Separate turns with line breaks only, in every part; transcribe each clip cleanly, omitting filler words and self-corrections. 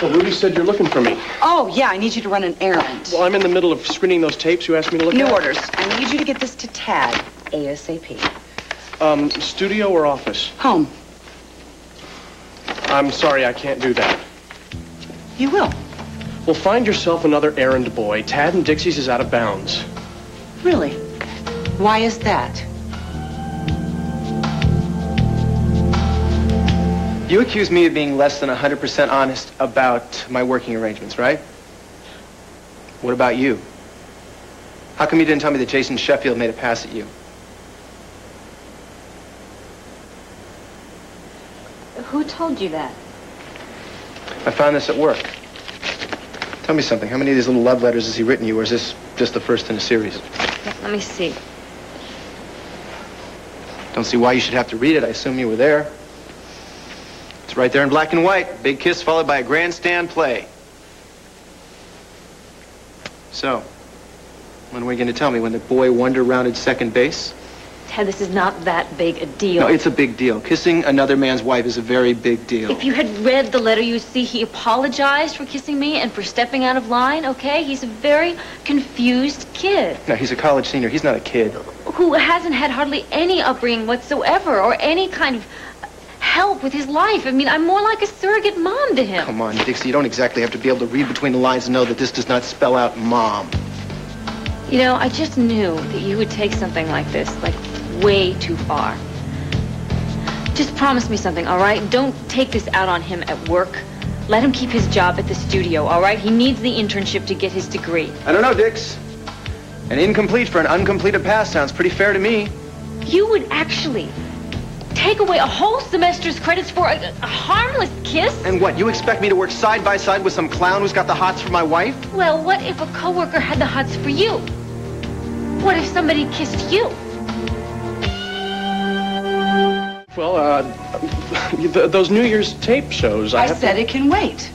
Well, Rudy said you're looking for me.
Oh, yeah, I need you to run an errand.
Well, I'm in the middle of screening those tapes you asked me to look at.
New orders. I need you to get this to Tad, ASAP.
Studio or office?
Home.
I'm sorry, I can't do that.
You will.
Well, find yourself another errand boy. Tad and Dixie's is out of bounds.
Really? Why is that?
You accuse me of being less than 100% honest about my working arrangements, right? What about you? How come you didn't tell me that Jason Sheffield made a pass at you?
Who told you that?
I found this at work. Tell me something. How many of these little love letters has he written you, or is this just the first in a series?
Let me see.
Don't see why you should have to read it. I assume you were there. It's right there in black and white. Big kiss followed by a grandstand play. So, when are we going to tell me? When the boy wonder rounded second base?
Ted, this is not that big a deal.
No, it's a big deal. Kissing another man's wife is a very big deal.
If you had read the letter, you'd see he apologized for kissing me and for stepping out of line, okay? He's a very confused kid.
No, he's a college senior. He's not a kid.
Who hasn't had hardly any upbringing whatsoever or any kind of help with his life. I mean, I'm more like a surrogate mom to him.
Come on, Dixie. You don't exactly have to be able to read between the lines and know that this does not spell out mom.
You know, I just knew that you would take something like this, like, way too far. Just promise me something, all right? Don't take this out on him at work. Let him keep his job at the studio, all right? He needs the internship to get his degree.
I don't know, Dix. An incomplete for an uncompleted pass sounds pretty fair to me.
You would actually take away a whole semester's credits for a harmless kiss?
And what, you expect me to work side by side with some clown who's got the hots for my wife?
Well, what if a coworker had the hots for you? What if somebody kissed you?
Well, those New Year's tape shows.
I said it can wait.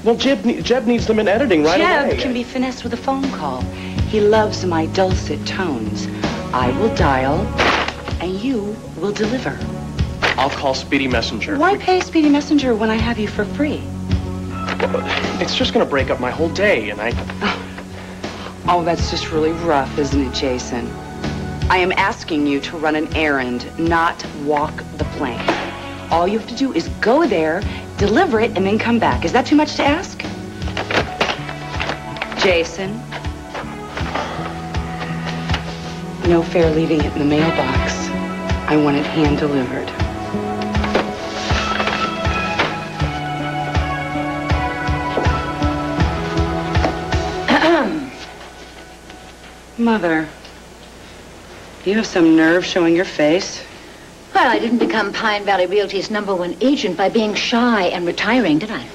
Well, Jeb needs them in editing right away.
Jeb can be finessed with a phone call. He loves my dulcet tones. I will dial, and you will deliver.
I'll call Speedy Messenger.
Why pay Speedy Messenger when I have you for free?
Well, it's just going to break up my whole day, and I...
Oh, that's just really rough, isn't it, Jason? I am asking you to run an errand, not walk the plank. All you have to do is go there, deliver it, and then come back. Is that too much to ask? Jason? No fair leaving it in the mailbox. I want it hand-delivered. Mother, you have some nerve showing your face.
Well, I didn't become Pine Valley Realty's #1 agent by being shy and retiring, did I?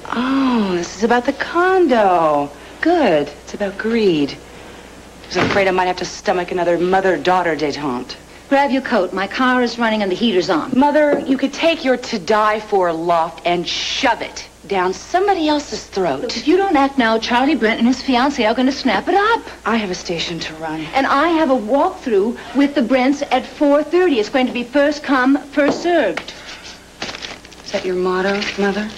Oh, this is about the condo. Good. It's about greed. I was afraid I might have to stomach another mother-daughter détente.
Grab your coat. My car is running and the heater's on.
Mother, you could take your to-die-for loft and shove it down somebody else's throat.
Look, if you don't act now, Charlie Brent and his fiancée are going to snap it up.
I have a station to run.
And I have a walkthrough with the Brents at 4:30. It's going to be first come, first served.
Is that your motto, Mother?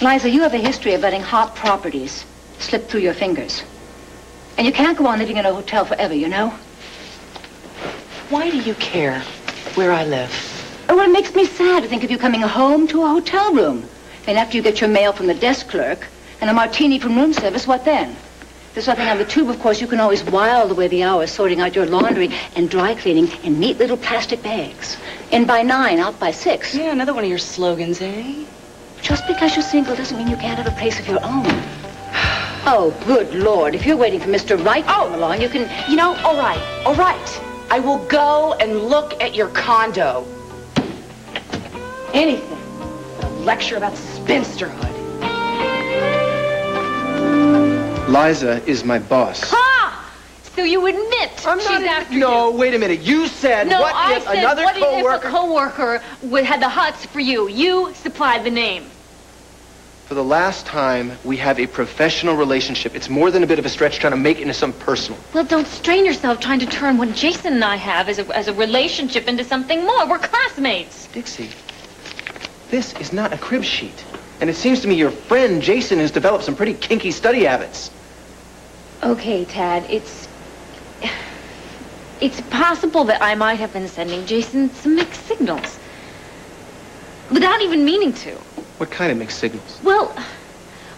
Liza, you have a history of letting hot properties slip through your fingers. And you can't go on living in a hotel forever, you know?
Why do you care where I live?
Oh, well, it makes me sad to think of you coming home to a hotel room. And after you get your mail from the desk clerk and a martini from room service, what then? If there's nothing on the tube, of course, you can always while away the hours sorting out your laundry and dry cleaning in neat little plastic bags. In by 9, out by 6.
Yeah, another one of your slogans, eh?
Just because you're single doesn't mean you can't have a place of your own. Oh, good Lord. If you're waiting for Mr. Right to come along, you can...
You know, all right. I will go and look at your condo. Anything but a lecture about spinsterhood.
Liza is my boss.
Ha! So you admit
I'm
she's
not
after you.
No, wait a minute. You said,
No,
what
I
if
said,
another
what
coworker...
if a coworker had the hots for you? You supplied the name.
For the last time, we have a professional relationship. It's more than a bit of a stretch trying to make it into something personal.
Well, don't strain yourself trying to turn what Jason and I have as a relationship into something more. We're classmates.
Dixie, this is not a crib sheet. And it seems to me your friend Jason has developed some pretty kinky study habits.
Okay, Tad, it's possible that I might have been sending Jason some mixed signals. Without even meaning to.
What kind of mixed signals?
Well,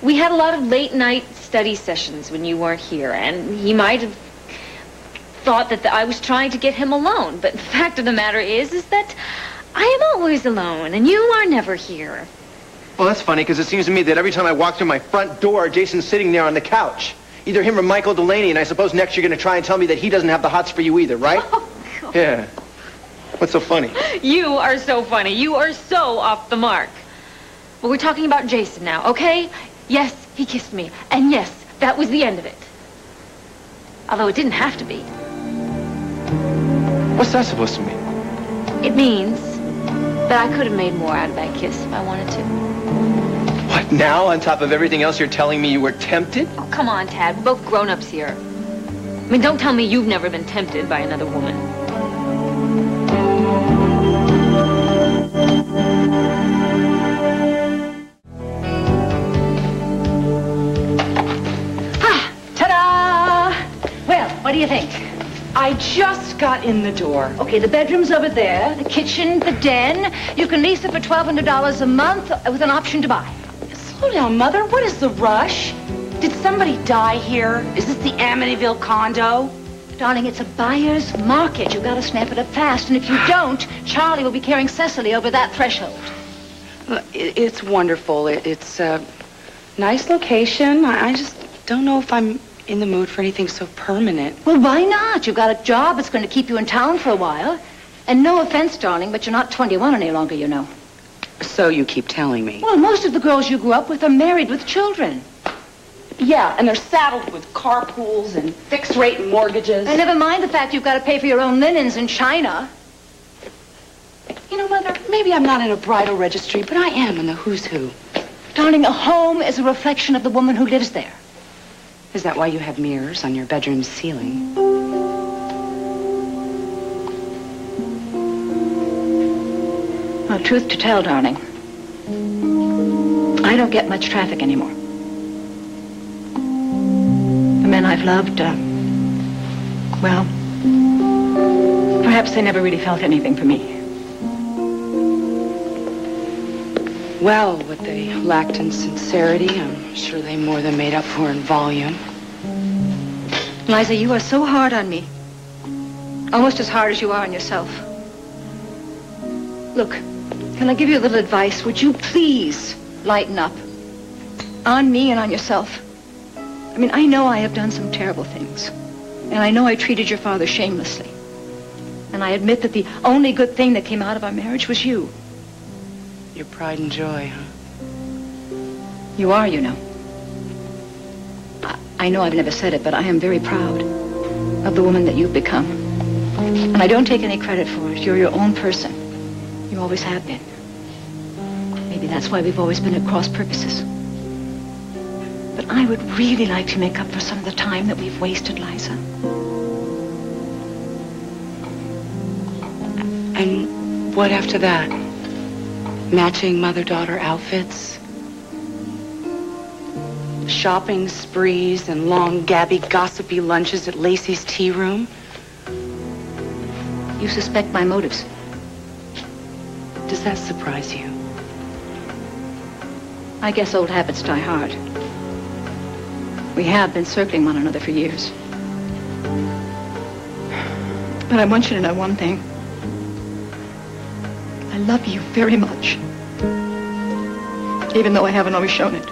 we had a lot of late-night study sessions when you weren't here, and he might have thought that I was trying to get him alone. But the fact of the matter is that I am always alone, and you are never here.
Well, that's funny, because it seems to me that every time I walk through my front door, Jason's sitting there on the couch. Either him or Michael Delaney, and I suppose next you're going to try and tell me that he doesn't have the hots for you either, right?
Oh, God.
Yeah. What's so funny?
You are so funny. You are so off the mark. But we're talking about Jason now, okay? Yes, he kissed me. And yes, that was the end of it. Although it didn't have to be.
What's that supposed to mean?
It means that I could have made more out of that kiss if I wanted to.
What, now, on top of everything else you're telling me you were tempted?
Oh, come on, Tad. We're both grown-ups here. I mean, don't tell me you've never been tempted by another woman.
Ta-da! Well, what do you think?
I just got in the door.
Okay, the bedroom's over there, the kitchen, the den. You can lease it for $1,200 a month with an option to buy.
Slow down, Mother. What is the rush? Did somebody die here? Is this the Amityville condo?
Darling, it's a buyer's market. You've got to snap it up fast. And if you don't, Charlie will be carrying Cecily over that threshold.
It's wonderful. It's a nice location. I just don't know if I'm in the mood for anything so permanent.
Well, why not? You've got a job that's going to keep you in town for a while. And no offense, darling, but you're not 21 any longer, you know.
So you keep telling me.
Well, most of the girls you grew up with are married with children.
Yeah, and they're saddled with carpools and fixed-rate mortgages.
And never mind the fact you've got to pay for your own linens in China.
You know, Mother, maybe I'm not in a bridal registry, but I am in the who's who.
Darling, a home is a reflection of the woman who lives there.
Is that why you have mirrors on your bedroom ceiling?
Well, truth to tell, darling, I don't get much traffic anymore. The men I've loved, well, perhaps they never really felt anything for me.
Well, what they lacked in sincerity, I'm sure they more than made up for in volume.
Liza, you are so hard on me. Almost as hard as you are on yourself. Look, can I give you a little advice? Would you please lighten up? On me and on yourself. I mean, I know I have done some terrible things. And I know I treated your father shamelessly. And I admit that the only good thing that came out of our marriage was you.
Your pride and joy, huh?
You are, you know. I know I've never said it, but I am very proud of the woman that you've become. And I don't take any credit for it. You're your own person. You always have been. Maybe that's why we've always been at cross purposes. But I would really like to make up for some of the time that we've wasted, Liza.
And what after that? Matching mother-daughter outfits? Shopping sprees and long, gabby, gossipy lunches at Lacey's tea room?
You suspect my motives.
Does that surprise you?
I guess old habits die hard. We have been circling one another for years. But I want you to know one thing. I love you very much. Even though I haven't always shown it.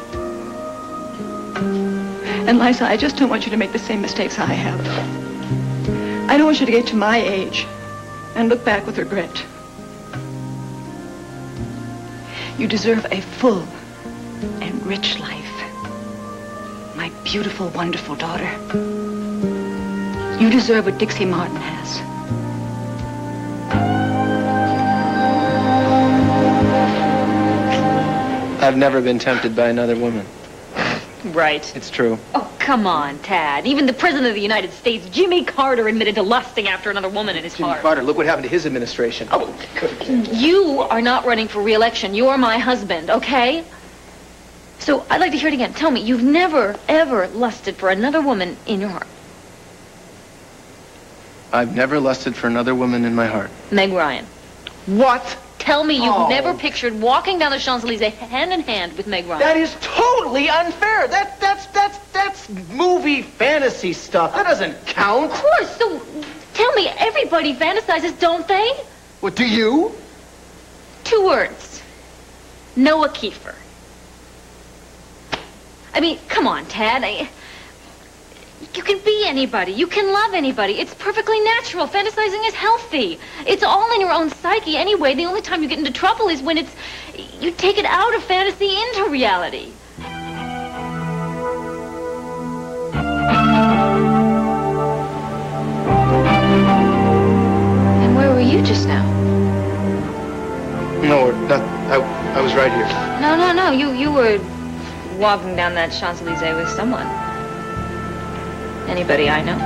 And Liza, I just don't want you to make the same mistakes I have. I don't want you to get to my age and look back with regret. You deserve a full and rich life. My beautiful, wonderful daughter. You deserve what Dixie Martin has.
I've never been tempted by another woman.
Right.
It's true.
Oh, come on, Tad. Even the President of the United States, Jimmy Carter, admitted to lusting after another woman in his
Jimmy
heart.
Carter, look what happened to his administration. Oh,
You are not running for re-election. You are my husband, okay? So I'd like to hear it again. Tell me, you've never, ever lusted for another woman in your heart?
I've never lusted for another woman in my heart.
Meg Ryan.
What?
Tell me you've
Oh.
never pictured walking down the Champs-Elysees hand in hand with Meg Ryan.
That is totally unfair. That's movie fantasy stuff. That doesn't count.
Of course. So tell me, everybody fantasizes, don't they?
What, do you?
2 words. Noah Kiefer. I mean, come on, Tad. You can be anybody. You can love anybody. It's perfectly natural. Fantasizing is healthy. It's all in your own psyche anyway. The only time you get into trouble is when you take it out of fantasy into reality. And where were you just now?
No, I was right here.
No. You were walking down that Champs-Elysees with someone. Anybody I know?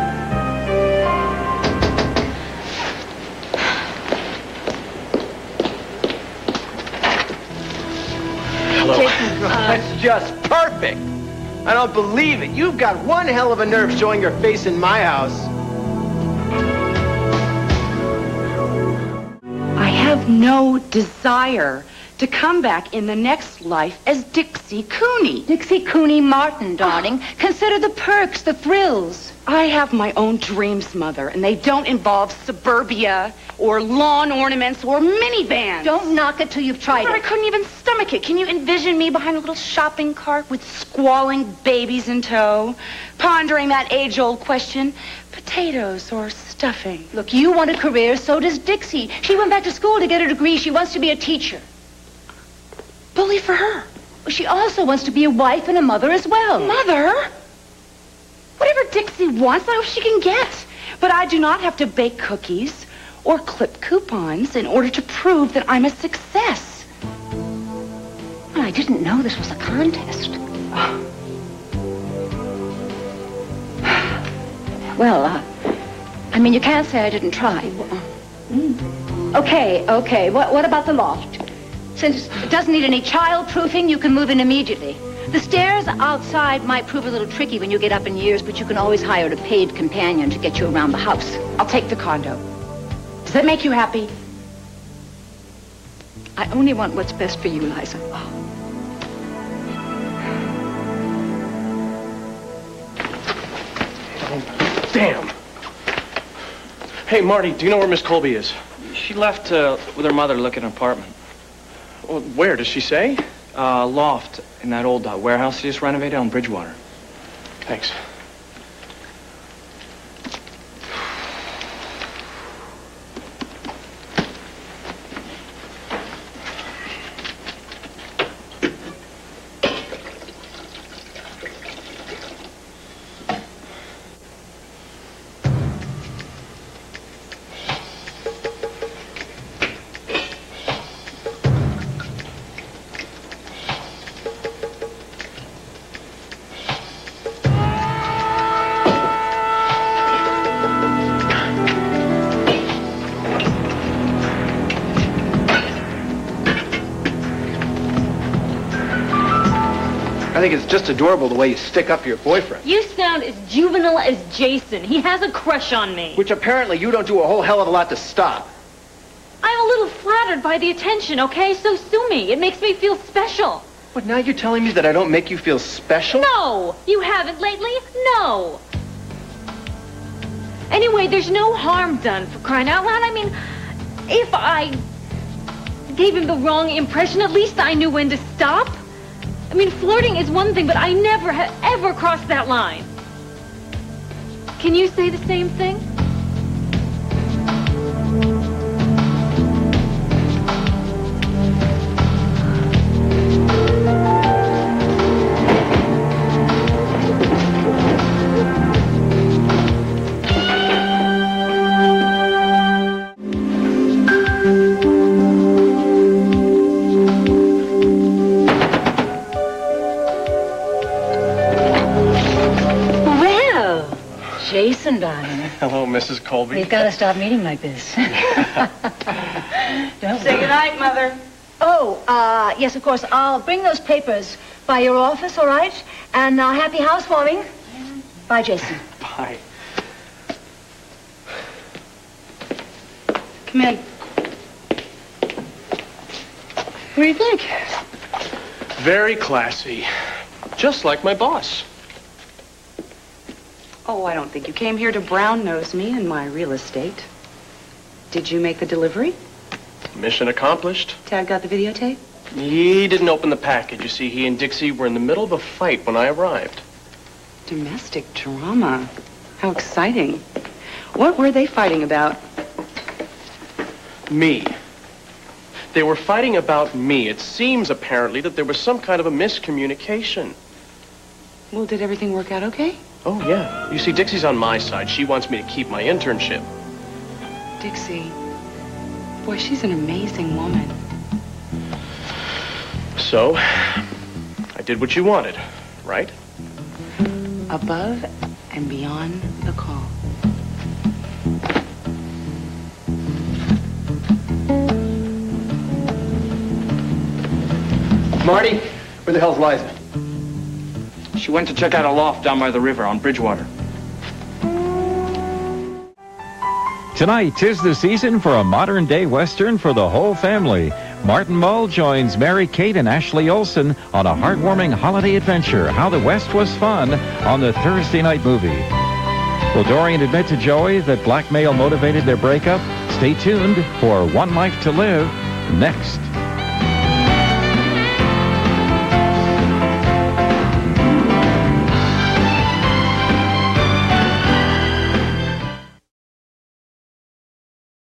Hello.
Jason,
That's just perfect. I don't believe it. You've got one hell of a nerve showing your face in my house.
I have no desire to come back in the next life as Dixie Cooney.
Dixie Cooney Martin, darling. Consider the perks, the thrills.
I have my own dreams, Mother, and they don't involve suburbia or lawn ornaments or minivans.
Don't knock it till you've tried
I
it.
couldn't even stomach it. Can you envision me behind a little shopping cart with squalling babies in tow, pondering that age-old question, potatoes or stuffing?
Look, you want a career, so does Dixie. She went back to school to get her degree. She wants to be a teacher.
Bully for her.
Well, she also wants to be a wife and a mother as well.
Mother? Whatever Dixie wants, I hope she can get. But I do not have to bake cookies or clip coupons in order to prove that I'm a success.
Well, I didn't know this was a contest. Well, I mean, you can't say I didn't try. Okay. What about the loft? Since it doesn't need any child-proofing, you can move in immediately. The stairs outside might prove a little tricky when you get up in years, but you can always hire a paid companion to get you around the house.
I'll take the condo. Does that make you happy?
I only want what's best for you, Liza.
Oh, damn. Hey, Marty, do you know where Miss Colby is?
She left with her mother to look at an apartment.
Well, where, does she say?
Loft in that old warehouse she just renovated on Bridgewater.
Thanks.
I think it's just adorable the way you stick up for your boyfriend.
You sound as juvenile as Jason. He has a crush on me.
Which apparently you don't do a whole hell of a lot to stop.
I'm a little flattered by the attention, okay? So sue me. It makes me feel special.
What, now you're telling me that I don't make you feel special?
No! You haven't lately? No! Anyway, there's no harm done, for crying out loud. I mean, if I gave him the wrong impression, at least I knew when to stop. I mean, flirting is one thing, but I never have ever crossed that line. Can you say the same thing?
Jason, darling.
Hello, Mrs. Colby.
We've got to stop meeting like this. Don't
Say goodnight, Mother.
Oh, yes, of course. I'll bring those papers by your office, all right? And happy housewarming. Bye, Jason.
Bye.
Come in. What do you think?
Very classy. Just like my boss.
Oh, I don't think you came here to brown-nose me in my real estate. Did you make the delivery?
Mission accomplished.
Tad got the videotape?
He didn't open the package. You see, he and Dixie were in the middle of a fight when I arrived.
Domestic drama. How exciting. What were they fighting about?
Me. They were fighting about me. It seems, apparently, that there was some kind of a miscommunication.
Well, did everything work out okay?
Oh, yeah. You see, Dixie's on my side. She wants me to keep my internship.
Dixie. Boy, she's an amazing woman.
So, I did what you wanted, right?
Above and beyond the call.
Marty, where the hell's Liza?
She went to check out a loft down by the river on Bridgewater.
Tonight, 'tis the season for a modern-day Western for the whole family. Martin Mull joins Mary Kate and Ashley Olsen on a heartwarming holiday adventure, How the West Was Fun, on the Thursday night movie. Will Dorian admit to Joey that blackmail motivated their breakup? Stay tuned for One Life to Live next.